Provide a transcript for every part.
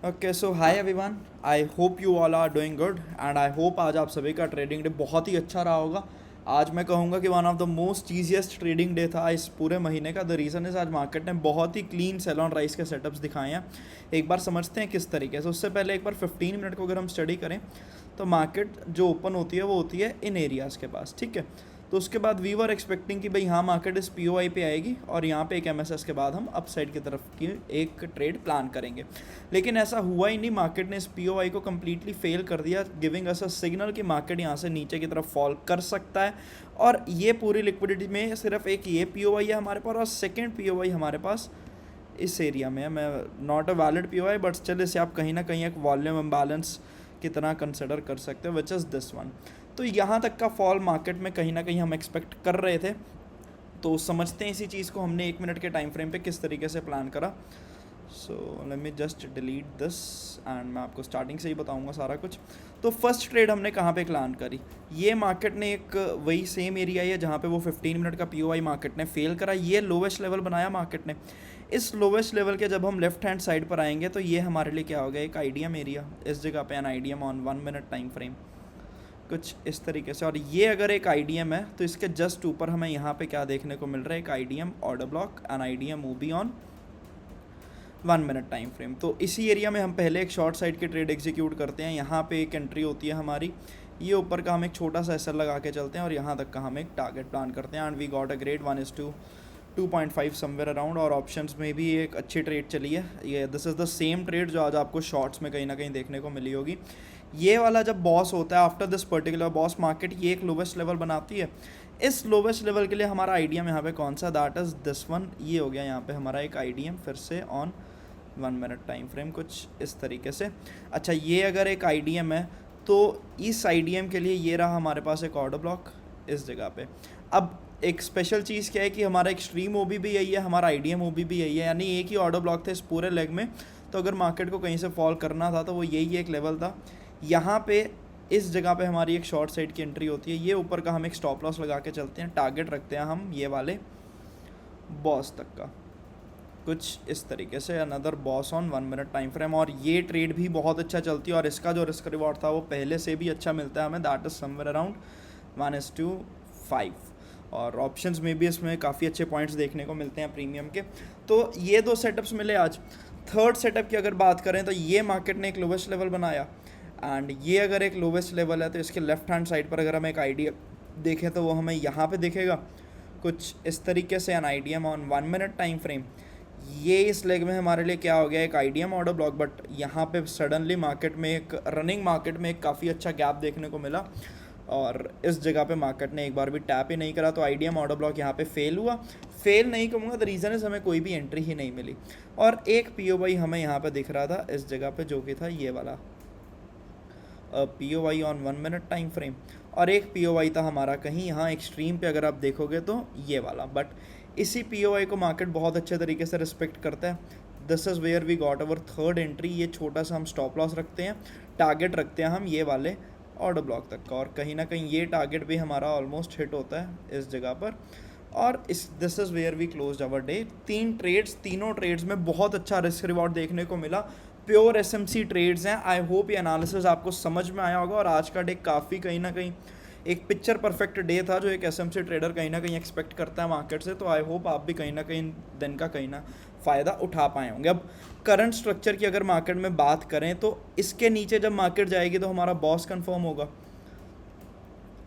Okay so hi everyone. I hope you all are doing good and I hope आज आप सभी का trading day बहुत ही अच्छा रहा होगा। आज मैं कहूँगा कि one of the most easiest trading day था इस पूरे महीने का। द रीज़न इज़ आज मार्केट ने बहुत ही क्लीन सेल ऑन राइस के सेटअप्स दिखाए हैं। एक बार समझते हैं किस तरीके से। उससे पहले एक बार 15 मिनट को अगर हम स्टडी करें तो मार्केट जो ओपन होती है वो होती है इन एरियाज़ के पास, ठीक है। तो उसके बाद वी वर एक्सपेक्टिंग कि भाई हाँ मार्केट इस पीओआई पे आएगी और यहाँ पे एक एमएसएस के बाद हम अपसाइड की तरफ की एक ट्रेड प्लान करेंगे। लेकिन ऐसा हुआ ही नहीं। मार्केट ने इस पीओआई को कम्प्लीटली फेल कर दिया, गिविंग अस अ सिग्नल कि मार्केट यहाँ से नीचे की तरफ फॉल कर सकता है। और ये पूरी लिक्विडिटी में सिर्फ एक ये पीओआई है हमारे पास और सेकेंड पीओआई हमारे पास इस एरिया में है। मैं not a valid POI but still इसे आप कहीं ना कहीं एक वॉल्यूम इम्बैलेंस की तरह कंसिडर कर सकते हो, विच इज़ दिस वन। तो यहाँ तक का फॉल मार्केट में कहीं ना कहीं हम एक्सपेक्ट कर रहे थे। तो समझते हैं इसी चीज़ को हमने 1 मिनट के टाइम फ्रेम पे किस तरीके से प्लान करा। So let me just delete this and मैं आपको स्टार्टिंग से ही बताऊंगा सारा कुछ। तो फर्स्ट ट्रेड हमने कहाँ पे प्लान करी। ये मार्केट ने एक वही सेम एरिया है जहाँ पे वो 15 मिनट का पीओआई मार्केट ने फेल करा। ये लोवेस्ट लेवल बनाया मार्केट ने। इस लोवेस्ट लेवल के जब हम लेफ्ट हैंड साइड पर आएंगे तो ये हमारे लिए क्या हो गया, एक आईडीएम एरिया। इस जगह पे an IDM on 1 minute time frame कुछ इस तरीके से। और ये अगर एक आईडीएम है तो इसके जस्ट ऊपर हमें यहाँ पे क्या देखने को मिल रहा है, एक IDM order block an IDM movie on 1 minute time frame. तो इसी एरिया में हम पहले एक शॉर्ट साइड की ट्रेड एग्जीक्यूट करते हैं। यहाँ पे एक एंट्री होती है हमारी, ये ऊपर का हम एक छोटा सा एसएल लगा के चलते हैं और यहाँ तक का हम एक टारगेट प्लान करते हैं। And we got a grade 1:2.5 somewhere around. और ऑप्शंस में भी एक अच्छी ट्रेड चली है। ये this is the same trade जो आज आपको शॉर्ट्स में कहीं ना कहीं देखने को मिली होगी। ये वाला जब बॉस होता है after this particular boss market, ये एक लोवेस्ट लेवल बनाती है। इस लोवेस्ट लेवल के लिए हमारा आईडीएम यहाँ पे कौन सा, दैट इज़ दिस वन। ये हो गया यहाँ पे हमारा एक आईडीएम फिर से ऑन 1 मिनट टाइम फ्रेम कुछ इस तरीके से। अच्छा, ये अगर एक आईडीएम है तो इस आईडीएम के लिए ये रहा हमारे पास एक ऑर्डर ब्लॉक इस जगह पे। अब एक स्पेशल चीज़ क्या है कि हमारा एक्सट्रीम ओबी भी यही है, हमारा आईडीएम ओबी भी यही है, यानी एक ही ऑर्डर ब्लॉक था इस पूरे लेग में। तो अगर मार्केट को कहीं से फॉल करना था तो वो यही एक लेवल था। यहाँ पे इस जगह पे हमारी एक शॉर्ट साइड की एंट्री होती है। ये ऊपर का हम एक स्टॉप लॉस लगा के चलते हैं, टारगेट रखते हैं हम ये वाले बॉस तक का कुछ इस तरीके से, another boss on 1 minute time frame. और ये ट्रेड भी बहुत अच्छा चलती है और इसका जो रिस्क रिवॉर्ड था वो पहले से भी अच्छा मिलता है हमें, दैट इज़ समवेयर अराउंड 1:5। और ऑप्शंस में भी इसमें काफ़ी अच्छे पॉइंट्स देखने को मिलते हैं प्रीमियम के। तो ये दो सेटअप्स मिले आज। थर्ड सेटअप की अगर बात करें तो ये मार्केट ने एक लोवेस्ट लेवल बनाया एंड ये अगर एक लोवेस्ट लेवल है तो इसके लेफ्ट हैंड साइड पर अगर हम एक आईडिया देखें तो वो हमें यहाँ पे दिखेगा कुछ इस तरीके से, an IDM on 1 minute time frame. ये इस लेग में हमारे लिए क्या हो गया, एक आईडीएम ऑर्डर ब्लॉक। बट यहाँ पे सडनली मार्केट में एक रनिंग मार्केट में एक काफ़ी अच्छा गैप देखने को मिला और इस जगह पे मार्केट ने एक बार भी टैप ही नहीं करा। तो आईडीएम ऑर्डर ब्लॉक यहाँ पे फेल हुआ। फेल नहीं कहूँगा, द रीज़न इज़ हमें कोई भी एंट्री ही नहीं मिली। और एक पीओवाई हमें यहाँ पे दिख रहा था इस जगह पे जो कि था ये वाला पीओवाई ऑन 1 मिनट टाइम फ्रेम। और एक पीओवाई था हमारा कहीं यहाँ एक्सट्रीम पे अगर आप देखोगे तो ये वाला। बट इसी पीओआई को मार्केट बहुत अच्छे तरीके से रिस्पेक्ट करता है। This is where we got our third entry. ये छोटा सा हम स्टॉप लॉस रखते हैं, टारगेट रखते हैं हम ये वाले ऑर्डर ब्लॉक तक का। और कहीं ना कहीं ये टारगेट भी हमारा ऑलमोस्ट हिट होता है इस जगह पर। और इस this is where we close our day. 3 trades, तीनों ट्रेड्स में बहुत अच्छा रिस्क रिवॉर्ड देखने को मिला। प्योर एसएमसी ट्रेड्स हैं। आई होप ये एनालिसिस आपको समझ में आया होगा। और आज का डे काफ़ी कहीं ना कहीं एक पिक्चर परफेक्ट डे था जो एक एसएमसी ट्रेडर कहीं ना कहीं एक्सपेक्ट करता है मार्केट से। तो आई होप आप भी कहीं ना कहीं दिन का कहीं ना फ़ायदा उठा पाए होंगे। अब करंट स्ट्रक्चर की अगर मार्केट में बात करें तो इसके नीचे जब मार्केट जाएगी तो हमारा बॉस कंफर्म होगा।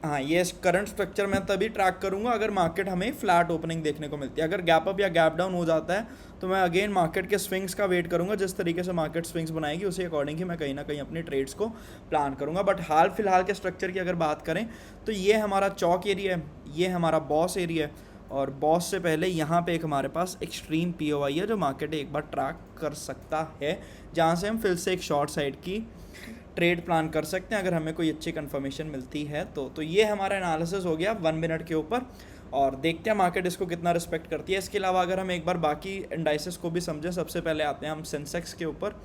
हाँ, ये करंट स्ट्रक्चर मैं तभी ट्रैक करूँगा अगर मार्केट हमें फ्लैट ओपनिंग देखने को मिलती है। अगर गैप अप या गैप डाउन हो जाता है तो मैं अगेन मार्केट के स्विंग्स का वेट करूँगा। जिस तरीके से मार्केट स्विंग्स बनाएगी उसी अकॉर्डिंग ही मैं कहीं ना कहीं अपनी ट्रेड्स को प्लान करूँगा। बट हाल फिलहाल के स्ट्रक्चर की अगर बात करें तो ये हमारा चौक एरिया है, ये हमारा बॉस एरिया है। और बॉस से पहले यहाँ पे एक हमारे पास एक्सट्रीम पीओआई है जो मार्केट एक बार ट्रैक कर सकता है, जहाँ से हम फिर से एक शॉर्ट साइड की ट्रेड प्लान कर सकते हैं अगर हमें कोई अच्छी कंफर्मेशन मिलती है तो ये हमारा एनालिसिस हो गया 1 मिनट के ऊपर। और देखते हैं मार्केट इसको कितना रिस्पेक्ट करती है। इसके अलावा अगर हम एक बार बाकी इंडाइसेस को भी समझें, सबसे पहले आते हैं हम सेंसेक्स के ऊपर।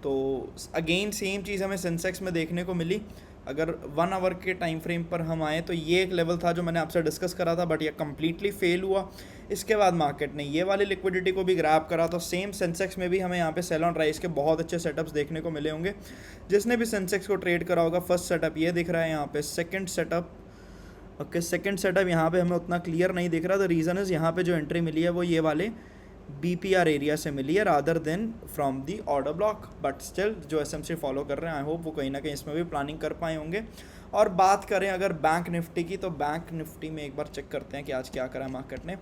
तो अगेन सेम चीज़ हमें सेंसेक्स में देखने को मिली। अगर 1 आवर के टाइम फ्रेम पर हम आए तो ये एक लेवल था जो मैंने आपसे डिस्कस करा था, बट ये कम्प्लीटली फेल हुआ। इसके बाद मार्केट ने ये वाली लिक्विडिटी को भी ग्रैब करा। तो सेम सेंसेक्स में भी हमें यहाँ पे सेल ऑन राइज के बहुत अच्छे सेटअप्स देखने को मिले होंगे। जिसने भी सेंसेक्स को ट्रेड करा होगा, फर्स्ट सेटअप ये दिख रहा है यहाँ पे, second setup, okay second setup यहाँ पे हमें उतना क्लियर नहीं दिख रहा। द रीज़न इज़ यहाँ पे जो एंट्री मिली है वो ये वाले BPR एरिया से मिली है rather than from the order block. But still जो SMC फॉलो कर रहे हैं, आई होप वो कहीं ना कहीं इसमें भी प्लानिंग कर पाए होंगे। और बात करें अगर बैंक निफ्टी की, तो बैंक निफ्टी में एक बार चेक करते हैं कि आज क्या करा मार्केट ने।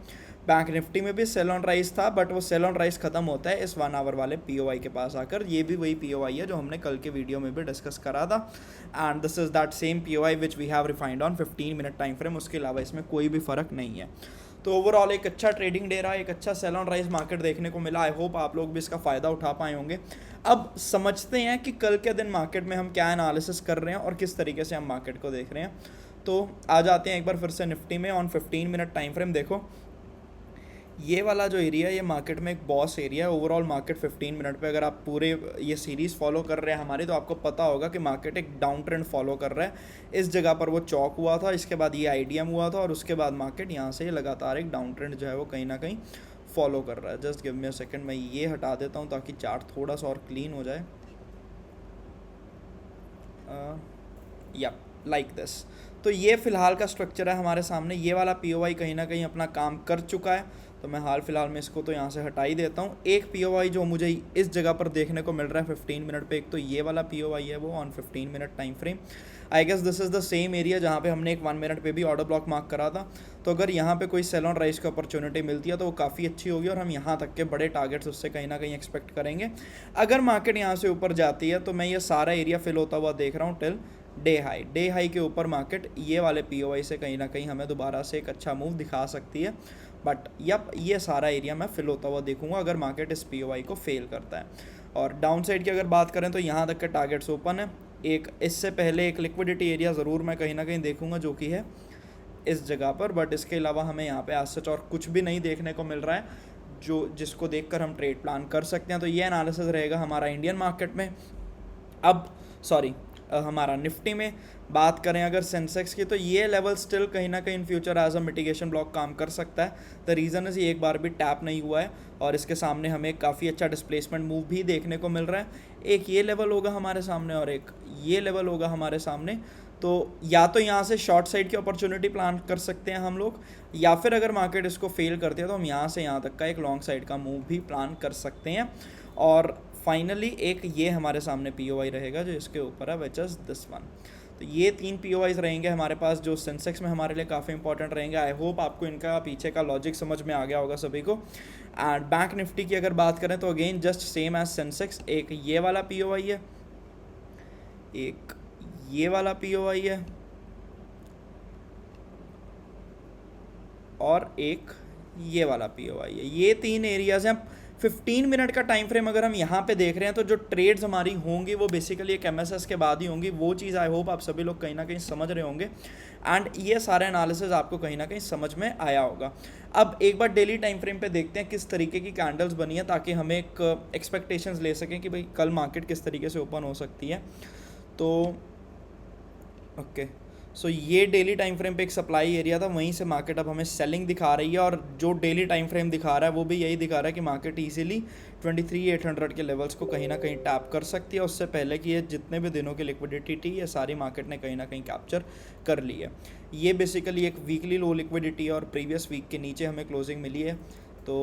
बैंक निफ्टी में भी सेल ऑन राइज था, बट वो सेल ऑन राइज खत्म होता है इस 1 आवर वाले POI के पास आकर। ये भी वही POI है जो हमने कल के वीडियो में भी डिस्कस करा था, and this is that same POI which we have refined on 15 minute time frame. उसके अलावा इसमें कोई भी फ़र्क नहीं है। तो ओवरऑल एक अच्छा ट्रेडिंग डे रहा, एक अच्छा सेल ऑन राइज मार्केट देखने को मिला। आई होप आप लोग भी इसका फ़ायदा उठा पाए होंगे। अब समझते हैं कि कल के दिन मार्केट में हम क्या एनालिसिस कर रहे हैं और किस तरीके से हम मार्केट को देख रहे हैं। तो आ जाते हैं एक बार फिर से निफ्टी में ऑन 15 मिनट टाइम फ्रेम। देखो ये वाला जो एरिया है ये मार्केट में एक बॉस एरिया है। ओवरऑल मार्केट 15 मिनट पे अगर आप पूरे ये सीरीज़ फॉलो कर रहे हैं हमारी, तो आपको पता होगा कि मार्केट एक डाउन ट्रेंड फॉलो कर रहा है। इस जगह पर वो चौक हुआ था, इसके बाद ये IDM हुआ था, और उसके बाद मार्केट यहाँ से लगातार एक डाउन ट्रेंड जो है वो कहीं ना कहीं फॉलो कर रहा है। Just give me a second, मैं ये हटा देता हूँ ताकि चार्ट थोड़ा सा और क्लीन हो जाए। या लाइक दिस। तो ये फ़िलहाल का स्ट्रक्चर है हमारे सामने। ये वाला POI कहीं ना कहीं अपना काम कर चुका है, तो मैं हाल फिलहाल में इसको तो यहाँ से हटा ही देता हूँ। एक POI जो मुझे इस जगह पर देखने को मिल रहा है 15 मिनट पे, एक तो ये वाला POI है वो on 15 minute time frame. I guess this is the same area जहाँ पे हमने एक 1 मिनट पे भी ऑर्डर ब्लॉक मार्क करा था। तो अगर यहाँ पे कोई सेल ऑन राइज की अपॉर्चुनिटी मिलती है तो वो काफ़ी अच्छी होगी, और हम यहाँ तक के बड़े टारगेट्स उससे कहीं ना कहीं एक्सपेक्ट करेंगे। अगर मार्केट यहाँ से ऊपर जाती है तो मैं ये सारा एरिया फिल होता हुआ देख रहा हूँ टिल डे हाई के ऊपर मार्केट ये वाले POI से कहीं ना कहीं हमें दोबारा से एक अच्छा मूव दिखा सकती है। बट यप ये सारा एरिया मैं फिल होता हुआ देखूंगा अगर मार्केट इस POI को फेल करता है। और डाउन साइड की अगर बात करें तो यहाँ तक के टारगेट्स ओपन है। एक इससे पहले एक लिक्विडिटी एरिया ज़रूर मैं कहीं ना कहीं देखूंगा जो कि है इस जगह पर, बट इसके अलावा हमें यहाँ पे आज सच और कुछ भी नहीं देखने को मिल रहा है जो जिसको देखकर हम ट्रेड प्लान कर सकते हैं। तो ये एनालिसिस रहेगा हमारा इंडियन मार्केट में। अब हमारा निफ्टी में बात करें अगर सेंसेक्स की, तो ये लेवल स्टिल कहीं ना कहीं in future as a mitigation block काम कर सकता है। द रीज़न इज़ ये एक बार भी टैप नहीं हुआ है, और इसके सामने हमें काफ़ी अच्छा डिस्प्लेसमेंट मूव भी देखने को मिल रहा है। एक ये लेवल होगा हमारे सामने और एक ये लेवल होगा हमारे सामने। तो या तो यहाँ से शॉर्ट साइड की अपॉर्चुनिटी प्लान कर सकते हैं हम लोग, या फिर अगर मार्केट इसको फेल करते हैं तो हम यहाँ से यहाँ तक का एक लॉन्ग साइड का मूव भी प्लान कर सकते हैं। और फाइनली एक ये हमारे सामने POI रहेगा जो इसके ऊपर है, विच इज़ दिस वन। तो ये 3 POIs रहेंगे हमारे पास जो सेंसेक्स में हमारे लिए काफ़ी इंपॉर्टेंट रहेंगे। आई होप आपको इनका पीछे का लॉजिक समझ में आ गया होगा सभी को। एंड बैंक निफ्टी की अगर बात करें तो again just same as Sensex, एक ये वाला POI है, एक ये वाला POI है, और एक ये वाला POI है। ये 3 एरियाज़ हैं। 15 मिनट का टाइम फ्रेम अगर हम यहाँ पे देख रहे हैं तो जो ट्रेड्स हमारी होंगी वो बेसिकली एक MSS के बाद ही होंगी। वो चीज़ आई होप आप सभी लोग कहीं ना कहीं समझ रहे होंगे, एंड ये सारा एनालिसिस आपको कहीं ना कहीं समझ में आया होगा। अब एक बार डेली टाइम फ्रेम पे देखते हैं किस तरीके की कैंडल्स बनी है, ताकि हम एक एक्सपेक्टेशंस ले सकें कि भाई कल मार्केट किस तरीके से ओपन हो सकती है। तो ओके, सो ये डेली टाइम फ्रेम पे एक सप्लाई एरिया था, वहीं से मार्केट अब हमें सेलिंग दिखा रही है, और जो डेली टाइम फ्रेम दिखा रहा है वो भी यही दिखा रहा है कि मार्केट इजीली 23,800 के लेवल्स को कहीं ना कहीं टैप कर सकती है। उससे पहले कि ये जितने भी दिनों की लिक्विडिटी थी ये सारी मार्केट ने कहीं ना कहीं कैप्चर कर ली है। ये बेसिकली एक वीकली लो लिक्विडिटी और प्रीवियस वीक के नीचे हमें क्लोजिंग मिली है, तो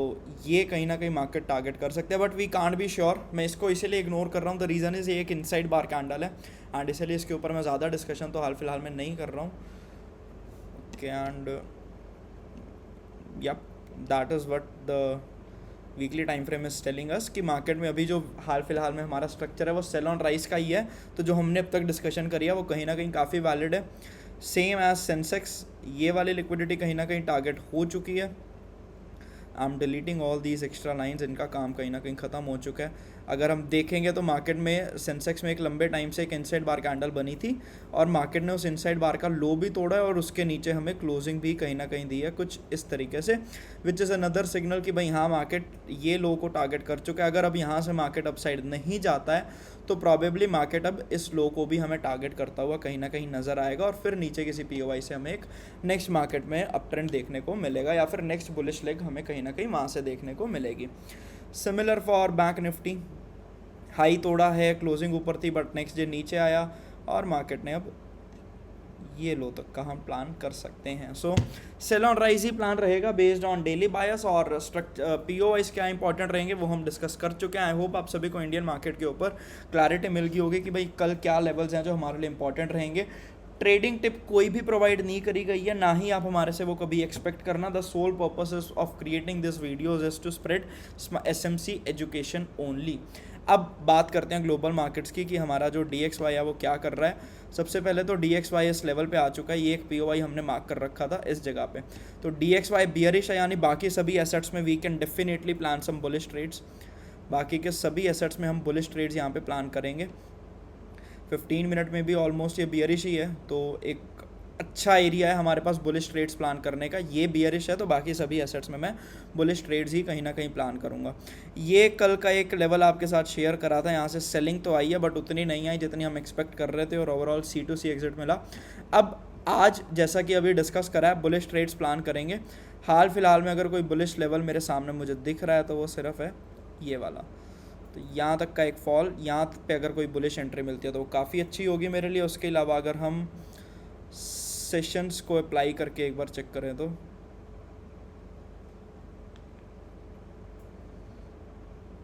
ये कहीं ना कहीं मार्केट टारगेट कर सकते हैं। But we can't be sure, मैं इसको इसीलिए इग्नोर कर रहा हूँ। द रीज़न इज़ ये एक इनसाइड बार कैंडल है, एंड इसलिए इसके ऊपर मैं ज़्यादा डिस्कशन तो हाल फिलहाल में नहीं कर रहा हूँ। Okay, and yup that is what the weekly time frame is telling us कि मार्केट में अभी जो हाल फिलहाल में हमारा स्ट्रक्चर है वो सेल ऑन राइज का ही है। तो जो हमने अब तक डिस्कशन करी है वो कहीं ना कहीं काफ़ी वैलिड है। सेम एज सेंसेक्स, ये वाली लिक्विडिटी कहीं ना कहीं टारगेट हो चुकी है। I am deleting all these extra lines, इनका काम कहीं ना कहीं ख़त्म हो चुका है। अगर हम देखेंगे तो मार्केट में सेंसेक्स में एक लंबे टाइम से एक इनसाइड बार कैंडल बनी थी और मार्केट ने उस इनसाइड बार का लो भी तोड़ा है और उसके नीचे हमें क्लोजिंग भी कहीं ना कहीं दी है कुछ इस तरीके से, विच इज़ अनदर सिग्नल कि भाई हाँ मार्केट ये लो को टारगेट कर चुका है। अगर अब यहाँ से मार्केट अपसाइड नहीं जाता है तो प्रॉबेबली मार्केट अब इस लो को भी हमें टारगेट करता हुआ कहीं ना कहीं नज़र आएगा और फिर नीचे किसी पीओवाई से हमें एक नेक्स्ट मार्केट में अप ट्रेंड देखने को मिलेगा या फिर नेक्स्ट बुलिश लेग हमें कहीं ना कहीं वहाँ से देखने को मिलेगी। Similar for bank Nifty, high तोड़ा है, क्लोजिंग ऊपर थी बट नेक्स्ट डे नीचे आया और मार्केट ने अब ये लो तक का हम प्लान कर सकते हैं। सो सेल ऑन राइज ही प्लान रहेगा बेस्ड ऑन डेली बायस और पीओवाइज क्या इंपॉर्टेंट रहेंगे वो हम डिस्कस कर चुके हैं। आई होप आप सभी को इंडियन मार्केट के ऊपर क्लैरिटी मिल गई होगी कि भाई कल क्या लेवल्स हैं जो हमारे लिए इंपॉर्टेंट रहेंगे। ट्रेडिंग टिप कोई भी प्रोवाइड नहीं करी गई है, ना ही आप हमारे से वो कभी एक्सपेक्ट करना। The sole purpose of creating this videos is to spread SMC education only. अब बात करते हैं ग्लोबल मार्केट्स की कि हमारा जो DXY है वो क्या कर रहा है। सबसे पहले तो DXY इस लेवल पे आ चुका है, ये एक POI हमने मार्क कर रखा था इस जगह पे। तो DXY बियरिश है, यानी बाकी सभी एसेट्स में we can definitely plan some bullish trades. बाकी के सभी एसेट्स में हम बुलिश ट्रेड्स यहाँ पे प्लान करेंगे। 15 मिनट में भी ऑलमोस्ट ये बियरिश ही है, तो एक अच्छा एरिया है हमारे पास बुलिश ट्रेड्स प्लान करने का। ये बियरिश है तो बाकी सभी एसेट्स में मैं बुलिश ट्रेड्स ही कहीं ना कहीं प्लान करूँगा। ये कल का एक लेवल आपके साथ शेयर करा था, यहाँ से सेलिंग तो आई है बट उतनी नहीं आई जितनी हम एक्सपेक्ट कर रहे थे और ओवरऑल C2C एग्जिट मिला। अब आज जैसा कि अभी डिस्कस करा है बुलिश ट्रेड्स प्लान करेंगे। हाल फिलहाल में अगर कोई बुलिश लेवल मेरे सामने मुझे दिख रहा है तो वो सिर्फ है ये वाला। तो यहाँ तक का एक फॉल, यहाँ पे अगर कोई बुलिश एंट्री मिलती है तो वो काफ़ी अच्छी होगी मेरे लिए। उसके अलावा अगर हम सेशंस को अप्लाई करके एक बार चेक करें तो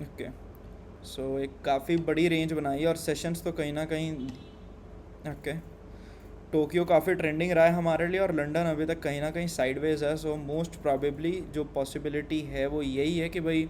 ओके, सो एक काफ़ी बड़ी रेंज बनाई है और सेशंस तो कहीं ना कहीं ओके। टोक्यो काफ़ी ट्रेंडिंग रहा है हमारे लिए और लंदन अभी तक कहीं ना कहीं साइडवेज है। सो मोस्ट प्रॉबेबली जो पॉसिबिलिटी है वो यही है कि भाई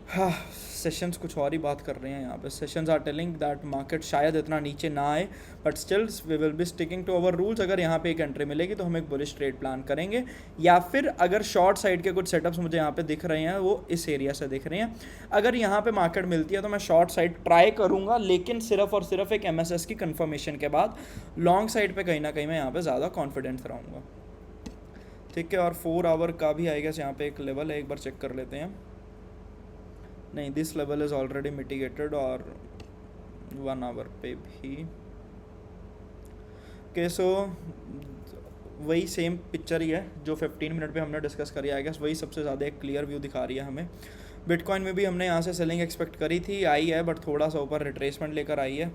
हाँ सेशंस कुछ और ही बात कर रहे हैं यहाँ पे। Sessions are telling that market शायद इतना नीचे ना आए but still we will be sticking to our rules. अगर यहाँ पे एक एंट्री मिलेगी तो हम एक बुलिश ट्रेड प्लान करेंगे, या फिर अगर शॉर्ट साइड के कुछ सेटअप्स मुझे यहाँ पे दिख रहे हैं वो इस एरिया से दिख रहे हैं, अगर यहाँ पे मार्केट मिलती है तो मैं शॉर्ट साइड ट्राई करूँगा, लेकिन सिर्फ और सिर्फ एक MSS की कन्फर्मेशन के बाद। लॉन्ग साइड पर कहीं ना कहीं मैं यहाँ पर ज़्यादा कॉन्फिडेंस रहूँगा। ठीक है, और 4 आवर का भी आई गेस यहाँ पे एक लेवल है, एक बार चेक कर लेते हैं। नहीं, this level is already mitigated और 1 आवर पे भी ओके। सो वही सेम पिक्चर ही है जो 15 मिनट पे हमने डिस्कस करी है, वही सबसे ज़्यादा एक क्लियर व्यू दिखा रही है हमें। बिटकॉइन में भी हमने यहाँ से सेलिंग एक्सपेक्ट करी थी, आई है बट थोड़ा सा ऊपर रिट्रेसमेंट लेकर आई है।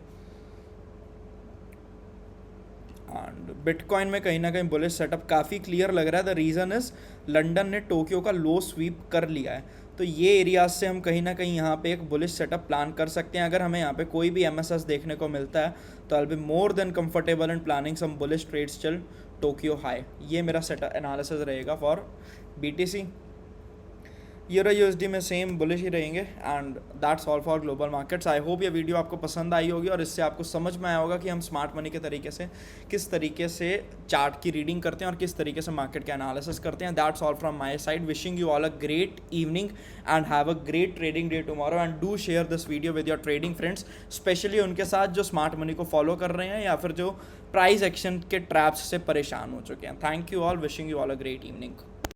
एंड बिटकॉइन में कहीं ना कहीं बुलिश सेटअप काफ़ी क्लियर लग रहा है। द रीज़न इज़ लंदन ने टोक्यो का लो स्वीप कर लिया है, तो ये एरियाज से हम कहीं ना कहीं यहाँ पे एक बुलिश सेटअप प्लान कर सकते हैं। अगर हमें यहाँ पे कोई भी MSS देखने को मिलता है तो I will be more than comfortable in planning some bullish trades till Tokyo high. ये मेरा सेटअप एनालिसिस रहेगा फॉर BTC। यूरो USD में सेम बुलिश ही रहेंगे। And that's all for global markets. I hope ये वीडियो आपको पसंद आई होगी और इससे आपको समझ में आया होगा कि हम स्मार्ट मनी के तरीके से किस तरीके से चार्ट की रीडिंग करते हैं और किस तरीके से मार्केट का एनालिसिस करते हैं। That's all from my side. Wishing you all a great evening and have a great trading day tomorrow. And do share this video with your trading friends, specially उनके साथ जो स्मार्ट मनी को follow कर रहे हैं या फिर जो प्राइस एक्शन के ट्रैप्स से परेशान हो चुके हैं। Thank you all, wishing you all a great evening.